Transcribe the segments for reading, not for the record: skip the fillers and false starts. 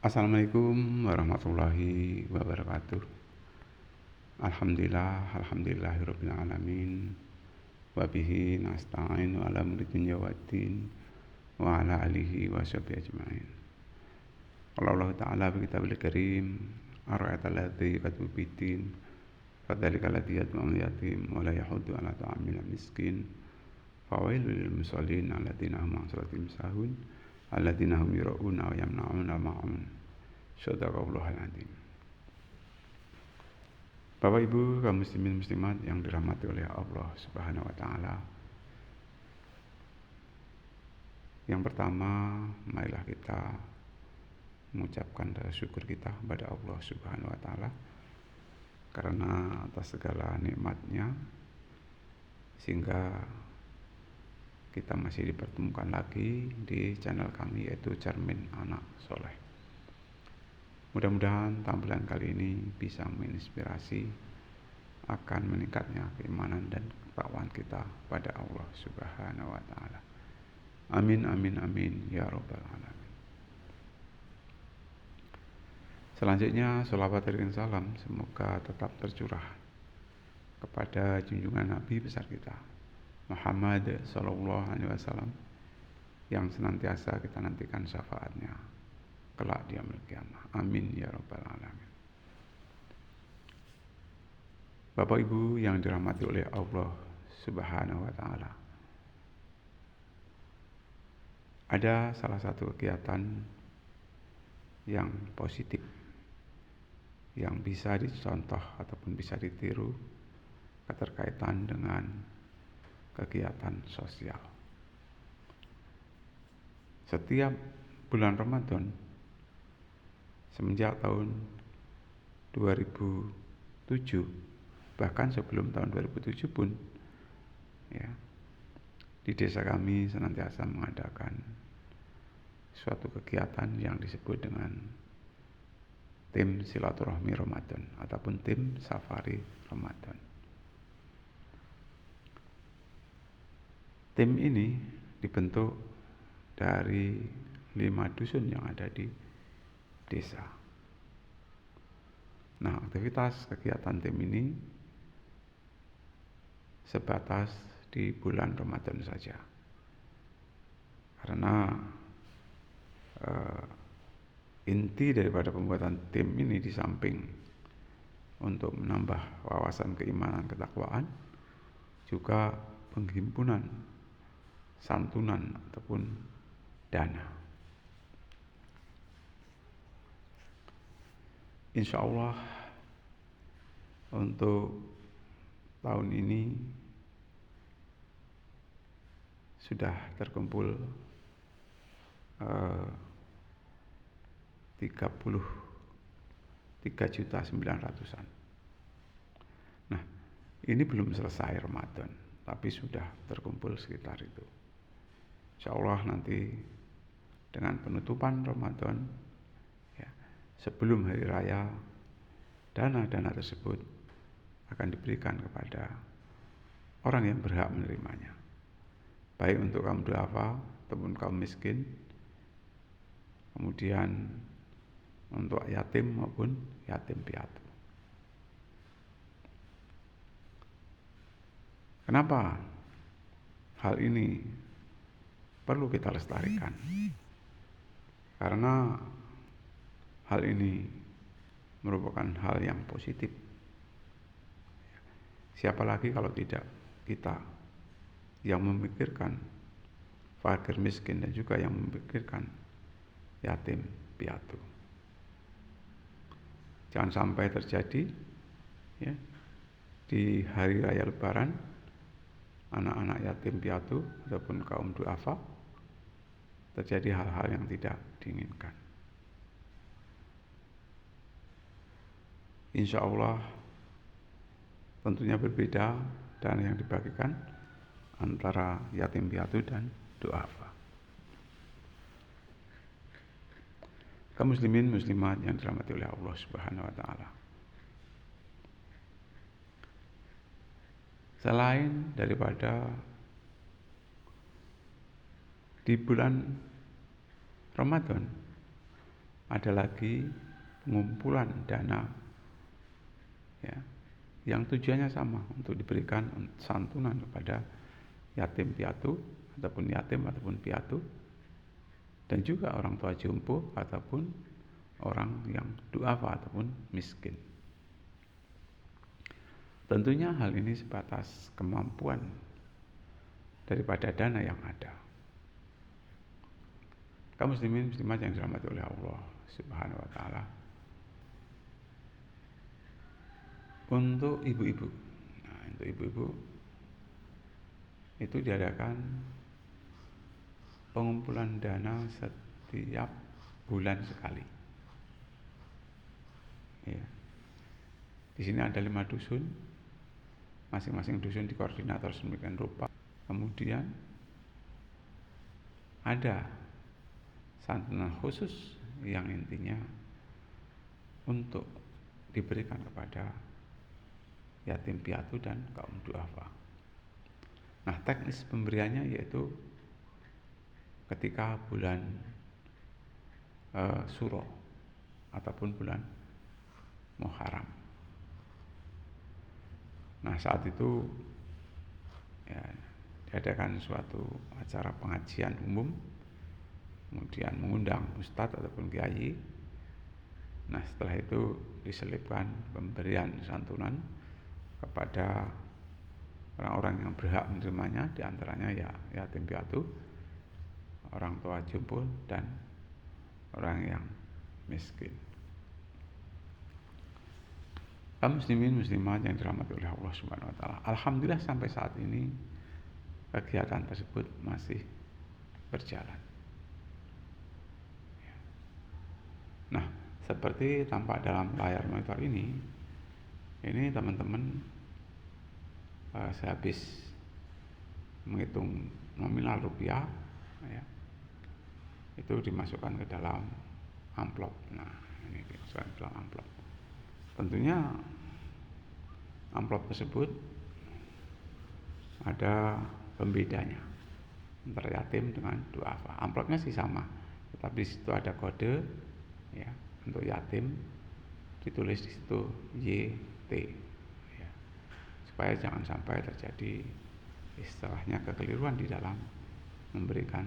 Assalamualaikum warahmatullahi wabarakatuh. Alhamdulillahirabbil alamin. Wa bihi nasta'in ala umuri dunya waddin wa ala alihi wa sahbihi ajmain. Qala Allah Ta'ala fi kitabil karim, ara'aita alladzi yukazzibu biddin, fadzalika alladzi yad'ul yatim wa la yahuddu ala ta'amil miskin. Fawailul lil musallin alladzina hum an salatihim sahun, alladzina hum yura'una wa yamna'una ma'un. Shadaqallahul adzim. Bapak Ibu kaum muslimin muslimat yang dirahmati oleh Allah Subhanahu wa taala. Yang pertama, marilah kita mengucapkan rasa syukur kita kepada Allah Subhanahu wa taala karena atas segala nikmatnya sehingga kita masih dipertemukan lagi di channel kami, yaitu Cermin Anak Soleh. Mudah-mudahan tampilan kali ini bisa menginspirasi akan meningkatnya keimanan dan ketakwaan kita pada Allah Subhanahu wa taala. Amin amin amin ya rabbal alamin. Selanjutnya sholawat dan salam semoga tetap tercurah kepada junjungan Nabi besar kita Muhammad sallallahu alaihi wasallam yang senantiasa kita nantikan syafaatnya kelak di yaumil qiyamah. Amin ya rabbal alamin. Bapak Ibu yang dirahmati oleh Allah Subhanahu wa taala. Ada salah satu kegiatan yang positif yang bisa dicontoh ataupun bisa ditiru keterkaitan dengan kegiatan sosial. Setiap bulan Ramadan semenjak tahun 2007, bahkan sebelum tahun 2007 pun ya, di desa kami senantiasa mengadakan suatu kegiatan yang disebut dengan tim silaturahmi Ramadan ataupun tim safari Ramadan. Tim ini dibentuk dari 5 dusun yang ada di desa. Nah, aktivitas kegiatan tim ini sebatas di bulan Ramadan saja. Karena inti daripada pembuatan tim ini di samping untuk menambah wawasan keimanan ketakwaan, juga penghimpunan santunan ataupun dana. Insya Allah untuk tahun ini sudah terkumpul 33.900.000-an. Nah, ini belum selesai Ramadan, tapi sudah terkumpul sekitar itu. Insya Allah nanti dengan penutupan Ramadan, ya, sebelum hari raya, dana-dana tersebut akan diberikan kepada orang yang berhak menerimanya, baik untuk kaum duafa ataupun kaum miskin, kemudian untuk yatim maupun yatim piatu. Kenapa hal ini perlu kita lestarikan? Karena hal ini merupakan hal yang positif. Siapa lagi kalau tidak kita yang memikirkan fakir miskin dan juga yang memikirkan yatim piatu. Jangan sampai terjadi ya, di hari raya Lebaran anak-anak yatim piatu ataupun kaum duafa terjadi hal-hal yang tidak diinginkan. Insya Allah tentunya berbeda dana yang dibagikan antara yatim piatu dan duafa. Kaum muslimin muslimat yang dirahmati oleh Allah Subhanahu wa taala. Selain daripada di bulan Ramadan ada lagi pengumpulan dana ya, yang tujuannya sama, untuk diberikan santunan kepada yatim piatu ataupun piatu, dan juga orang tua jompo ataupun orang yang duafa ataupun miskin. Tentunya hal ini sebatas kemampuan daripada dana yang ada. Kaum muslimin muslimat yang dirahmati oleh Allah Subhanahu wa taala, untuk ibu-ibu. Nah, untuk ibu-ibu itu diadakan pengumpulan dana setiap bulan sekali. Ya. Di sini ada 5 dusun, masing-masing dusun dikoordinator sedemikian rupa. Kemudian ada santunan khusus yang intinya untuk diberikan kepada yatim piatu dan kaum duafa. Nah, teknis pemberiannya yaitu ketika bulan Suro ataupun bulan Muharram. Nah, saat itu ya, diadakan suatu acara pengajian umum, kemudian mengundang ustadz ataupun kiai. Nah, setelah itu diselipkan pemberian santunan kepada orang-orang yang berhak menerimanya, diantaranya ya yatim piatu, orang tua jompo, dan orang yang miskin. Kaum muslimin muslimat yang dirahmati oleh Allah Subhanahu wa taala, alhamdulillah sampai saat ini kegiatan tersebut masih berjalan. Nah, seperti tampak dalam layar monitor ini teman-teman sehabis menghitung nominal rupiah ya, itu dimasukkan ke dalam amplop. Nah, ini dimasukkan ke dalam amplop. Tentunya amplop tersebut ada pembedanya antara yatim dengan duafa. Amplopnya sih sama, tetapi di situ ada kode ya, untuk yatim ditulis di situ YT ya, supaya jangan sampai terjadi istilahnya kekeliruan di dalam memberikan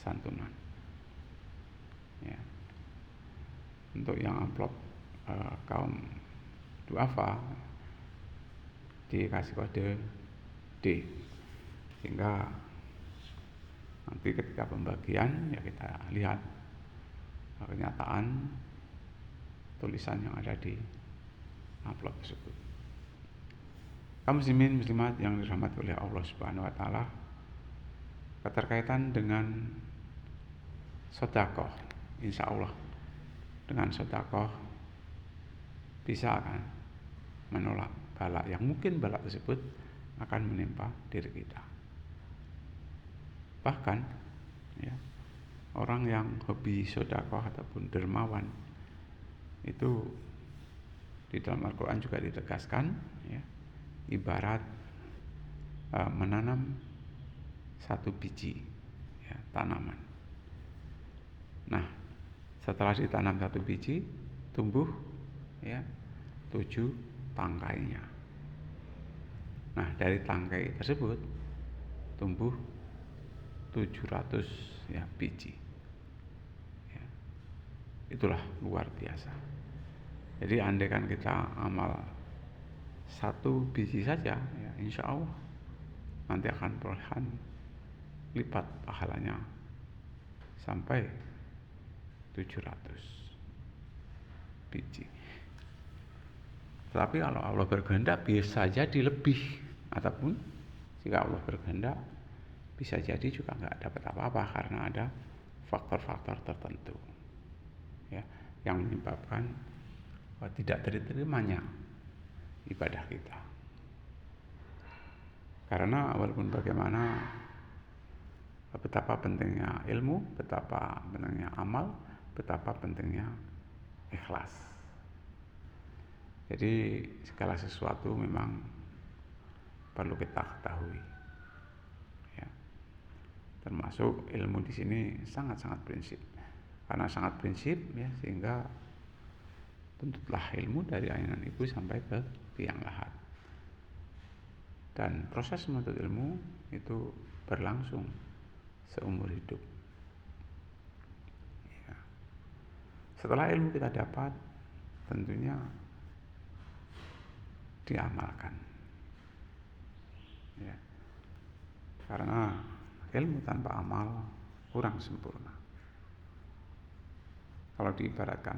santunan ya. Untuk yang amplop kaum duafa dikasih kode D, sehingga nanti ketika pembagian ya kita lihat kenyataan tulisan yang ada di amplop tersebut. Kaum muslimin muslimat yang dirahmati oleh Allah Subhanahu wa taala, keterkaitan dengan sedekah, insya Allah dengan sedekah bisa akan menolak bala yang mungkin bala tersebut akan menimpa diri kita. Bahkan ya, orang yang hobi sedekah ataupun dermawan itu di dalam Al-Quran juga ditegaskan ya, ibarat menanam satu biji ya, tanaman. Nah, setelah ditanam satu biji, tumbuh ya 7 tangkainya. Nah, dari tangkai tersebut tumbuh 700 ya biji ya. Itulah luar biasa. Jadi andaikan kita amal satu biji saja ya, insya Allah nanti akan perolehan lipat pahalanya sampai 700 biji. Tapi kalau Allah berkehendak bisa jadi lebih, ataupun jika Allah berkehendak bisa jadi juga nggak dapat apa-apa karena ada faktor-faktor tertentu ya, yang menyebabkan tidak diterimanya ibadah kita. Karena walaupun bagaimana, betapa pentingnya ilmu, betapa pentingnya amal, betapa pentingnya ikhlas. Jadi segala sesuatu memang perlu kita ketahui ya. Termasuk ilmu di sini sangat-sangat prinsip. karena sangat prinsip ya, sehingga tuntutlah ilmu dari ayunan ibu sampai ke tiang lahat. Dan proses menuntut ilmu itu berlangsung seumur hidup. Ya. Setelah ilmu kita dapat, tentunya diamalkan. Ya. Karena ilmu tanpa amal kurang sempurna. Kalau diibaratkan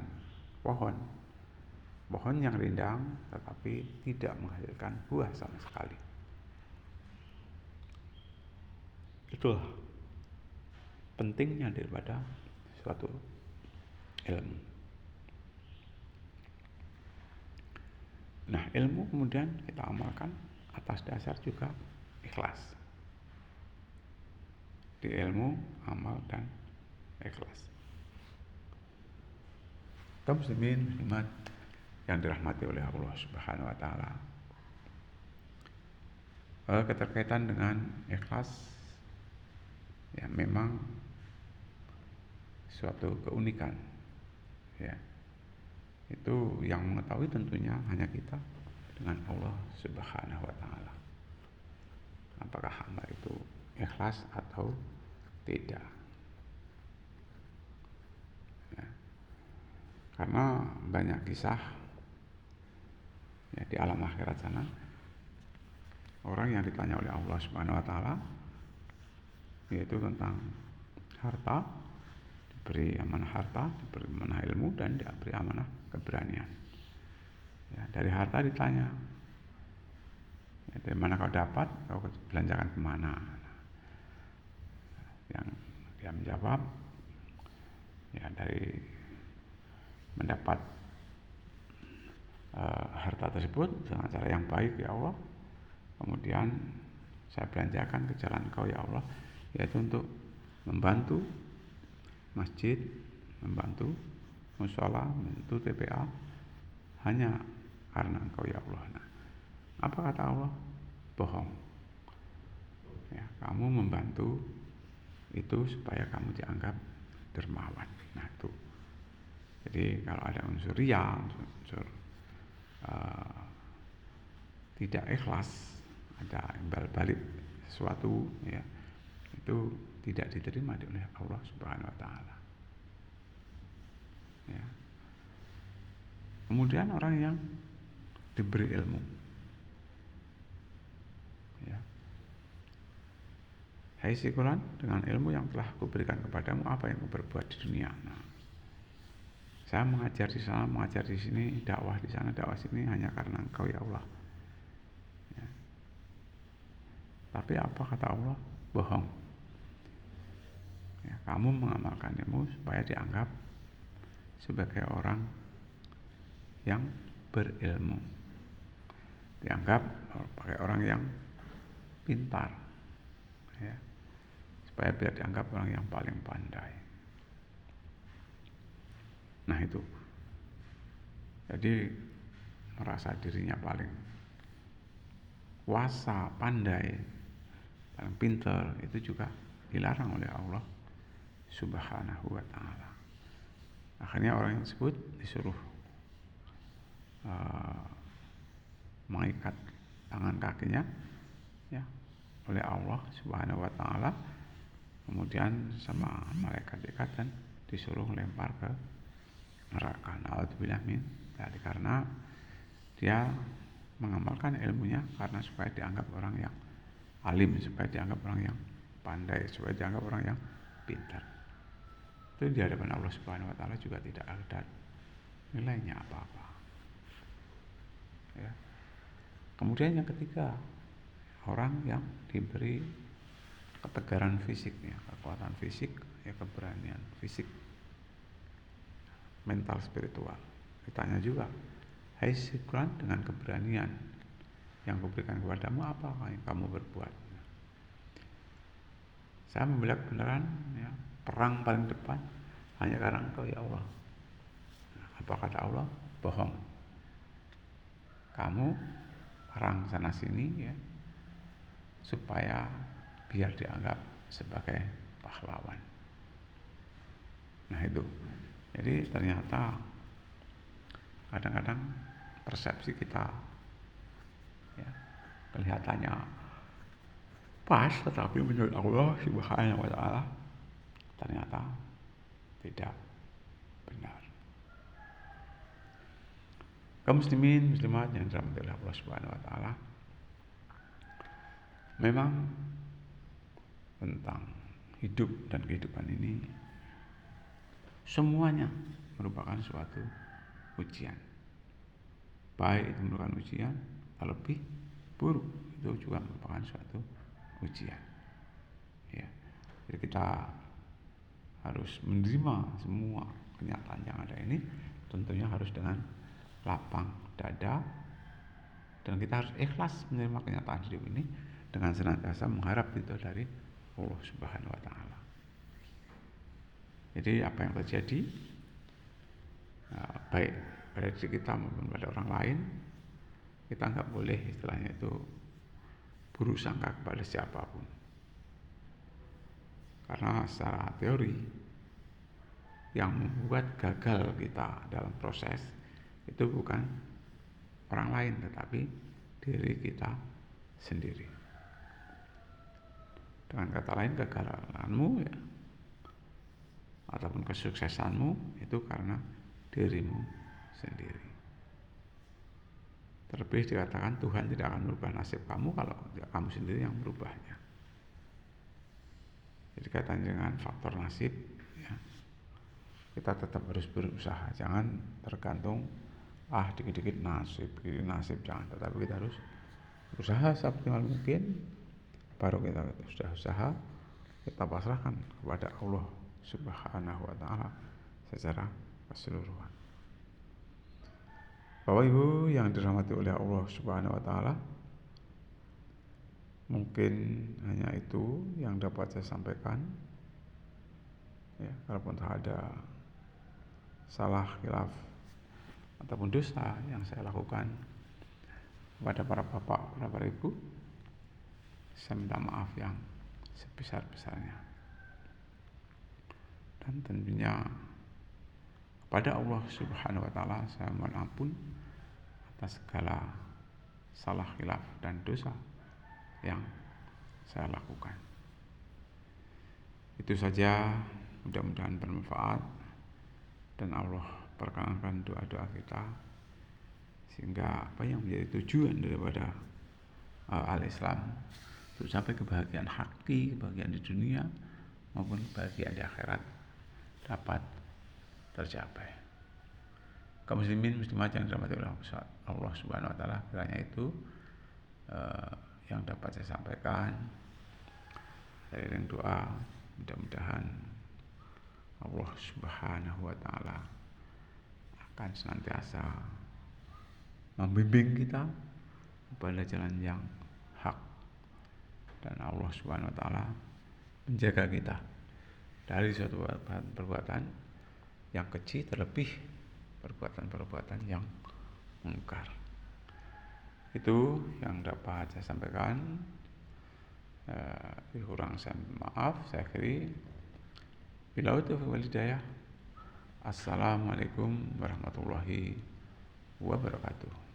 pohon yang rindang tetapi tidak menghasilkan buah sama sekali. Itulah pentingnya daripada suatu ilmu. Nah, ilmu kemudian kita amalkan atas dasar juga ikhlas. Di ilmu, amal, dan ikhlas. Kaum muslimin muslimat yang dirahmati oleh Allah Subhanahu wa taala. Keterkaitan dengan ikhlas ya memang suatu keunikan. Ya. Itu yang mengetahui tentunya hanya kita dengan Allah Subhanahu wa taala. Apakah hamba itu ikhlas atau tidak? Ya. Karena banyak kisah ya, di alam akhirat sana, orang yang ditanya oleh Allah Subhanahu wa taala yaitu tentang harta, diberi amanah harta, diberi amanah ilmu, dan diberi amanah keberanian. Ya, dari harta ditanya, ya, dari mana kau dapat, kau belanjakan kemana? Yang dia menjawab, ya dari mendapat harta tersebut dengan cara yang baik ya Allah, kemudian saya belanjakan ke jalan Kau ya Allah, yaitu untuk membantu masjid, membantu mushola, membantu TPA, hanya karena Engkau ya Allah. Nah, apa kata Allah? Bohong. Ya, kamu membantu itu supaya kamu dianggap dermawan. Nah itu. Jadi kalau ada unsur riya, unsur tidak ikhlas, ada imbal balik sesuatu, ya itu tidak diterima oleh Allah Subhanahu wa taala. Ya. Kemudian orang yang diberi ilmu, ya. Hai si Quran, dengan ilmu yang telah kuberikan kepadamu, apa yang kau berbuat di dunia? Nah, saya mengajar di sana, mengajar di sini, dakwah di sana, dakwah sini hanya karena Engkau ya Allah. Ya. Tapi apa kata Allah? Bohong. Ya, kamu mengamalkan ilmu supaya dianggap sebagai orang yang berilmu, dianggap sebagai orang yang pintar, ya, supaya biar dianggap orang yang paling pandai. Nah itu, jadi merasa dirinya paling kuasa, pandai, paling pintar, itu juga dilarang oleh Allah Subhanahu wa taala. Akhirnya orang yang tersebut disuruh mengikat tangan kakinya ya oleh Allah Subhanahu wa taala, kemudian sama malaikat ikat dan disuruh lempar ke neraka. Na'udzubillah min dzalik, karena dia mengamalkan ilmunya karena supaya dianggap orang yang alim, supaya dianggap orang yang pandai, supaya dianggap orang yang pintar. Itu di hadapan Allah Subhanahu wa taala juga tidak ada nilainya apa-apa. Ya. Kemudian yang ketiga, orang yang diberi ketegaran fisik, ya, kekuatan fisik, ya, keberanian fisik, mental, spiritual. Ditanya juga, hai Syukran, dengan keberanian yang kuberikan kepadamu, apa yang kamu berbuat? Saya membela kebenaran, ya, perang paling depan hanya karena Engkau ya Allah. Apa kata Allah? Bohong. Kamu perang sana sini, ya, supaya biar dianggap sebagai pahlawan. Nah itu, jadi ternyata kadang-kadang persepsi kita ya, kelihatannya pas, tetapi menurut Allah Subhanahu wa Ta'ala ternyata tidak benar. Kaum muslimin muslimat yang dirahmati oleh Allah Subhanahu wa Ta'ala, memang tentang hidup dan kehidupan ini semuanya merupakan suatu ujian. Baik itu merupakan ujian, terlebih buruk itu juga merupakan suatu ujian. Ya. Jadi kita harus menerima semua kenyataan yang ada ini, tentunya harus dengan lapang dada, dan kita harus ikhlas menerima kenyataan hidup ini dengan senantiasa mengharap itu dari Allah Subhanahu wa Ta'ala. Jadi apa yang terjadi, baik pada diri kita maupun pada orang lain, kita nggak boleh istilahnya itu buruk sangka kepada siapapun. Karena secara teori, yang membuat gagal kita dalam proses itu bukan orang lain, tetapi diri kita sendiri. Dengan kata lain, kegagalanmu ya, ataupun kesuksesanmu itu karena dirimu sendiri. Terlebih dikatakan Tuhan tidak akan merubah nasib kamu kalau tidak kamu sendiri yang merubahnya. Jadi kaitannya dengan faktor nasib ya, kita tetap harus berusaha, jangan tergantung dikit-dikit nasib, jangan, tetapi kita harus berusaha seoptimal mungkin. Baru kita sudah usaha, kita pasrahkan kepada Allah Subhanahu wa Ta'ala secara keseluruhan. Bapak Ibu yang dirahmati oleh Allah Subhanahu wa Ta'ala, mungkin hanya itu yang dapat saya sampaikan ya. Kalaupun ada salah, khilaf ataupun dosa yang saya lakukan kepada para bapak, para ibu, saya minta maaf yang sebesar-besarnya. Dan tentunya kepada Allah Subhanahu wa Ta'ala saya mohon ampun atas segala salah, khilaf dan dosa yang saya lakukan. Itu saja, mudah-mudahan bermanfaat dan Allah perkenankan doa-doa kita, sehingga apa yang menjadi tujuan daripada al-Islam untuk sampai kebahagiaan hakiki, kebahagiaan di dunia maupun kebahagiaan di akhirat dapat tercapai. Kaum muslimin muslimat yang dirahmati oleh Allah Subhanahu wa Ta'ala, kiranya itu yang dapat saya sampaikan dari doa. Mudah-mudahan Allah Subhanahu wa Ta'ala akan senantiasa membimbing kita kepada jalan yang hak, dan Allah Subhanahu wa Ta'ala menjaga kita dari suatu perbuatan yang keji, terlebih perbuatan-perbuatan yang mungkar. Itu yang dapat saya sampaikan. Kurang saya maaf, saya akhiri. Bila taufiq wal hidayah. Assalamualaikum warahmatullahi wabarakatuh.